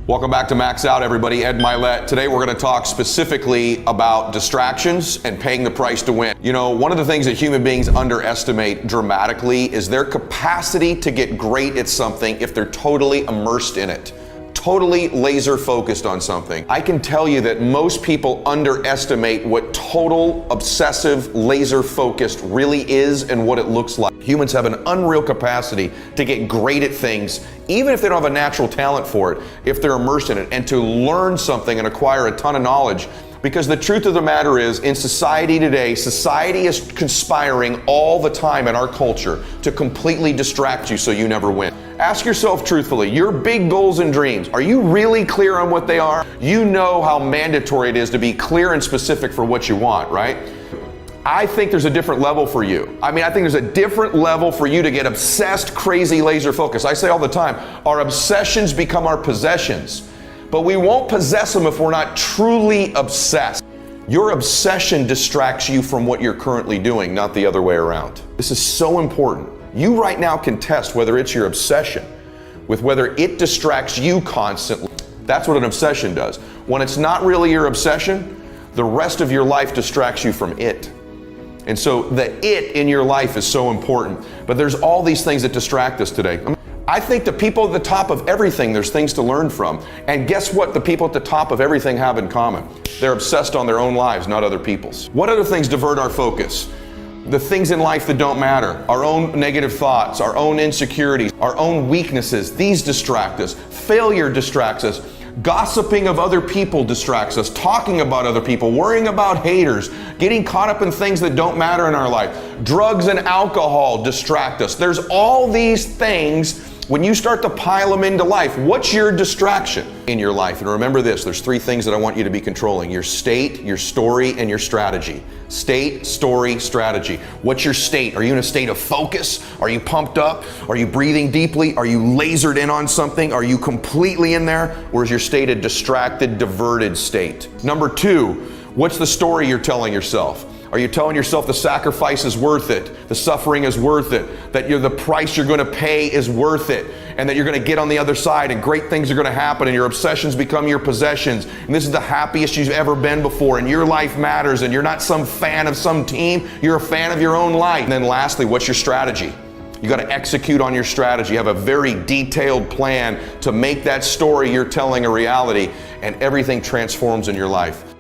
Welcome back to Max Out, everybody. Ed Mylett. Today we're going to talk specifically about distractions and paying the price to win. You know, one of the things that human beings underestimate dramatically is their capacity to get great at something if they're totally immersed in it. Totally laser focused on something. I can tell you that most people underestimate what total obsessive laser focused really is and what it looks like. Humans have an unreal capacity to get great at things, even if they don't have a natural talent for it, if they're immersed in it, and to learn something and acquire a ton of knowledge. Because the truth of the matter is, in society today, society is conspiring all the time in our culture to completely distract you so you never win. Ask yourself truthfully, your big goals and dreams, are you really clear on what they are? You know how mandatory it is to be clear and specific for what you want, right? I think there's a different level for you. I think there's a different level for you to get obsessed, crazy, laser focused. I say all the time, our obsessions become our possessions. But we won't possess them if we're not truly obsessed. Your obsession distracts you from what you're currently doing, not the other way around. This is so important. You right now can test whether it's your obsession with whether it distracts you constantly. That's what an obsession does. When it's not really your obsession, the rest of your life distracts you from it. And so the it in your life is so important. But there's all these things that distract us today. I think the people at the top of everything, there's things to learn from. And guess what the people at the top of everything have in common? They're obsessed on their own lives, not other people's. What other things divert our focus? The things in life that don't matter, our own negative thoughts, our own insecurities, our own weaknesses, these distract us. Failure distracts us. Gossiping of other people distracts us. Talking about other people, worrying about haters, getting caught up in things that don't matter in our life. Drugs and alcohol distract us. There's all these things. When you start to pile them into life, what's your distraction in your life? And remember this, there's three things that I want you to be controlling: your state, your story, and your strategy. State, story, strategy. What's your state? Are you in a state of focus? Are you pumped up? Are you breathing deeply? Are you lasered in on something? Are you completely in there? Or is your state a distracted, diverted state? Number two, what's the story you're telling yourself? Are you telling yourself the sacrifice is worth it, the suffering is worth it, that the price you're going to pay is worth it, and that you're going to get on the other side and great things are going to happen and your obsessions become your possessions, and this is the happiest you've ever been before, and your life matters, and you're not some fan of some team, you're a fan of your own life. And then lastly, what's your strategy? You got to execute on your strategy. You have a very detailed plan to make that story you're telling a reality, and everything transforms in your life.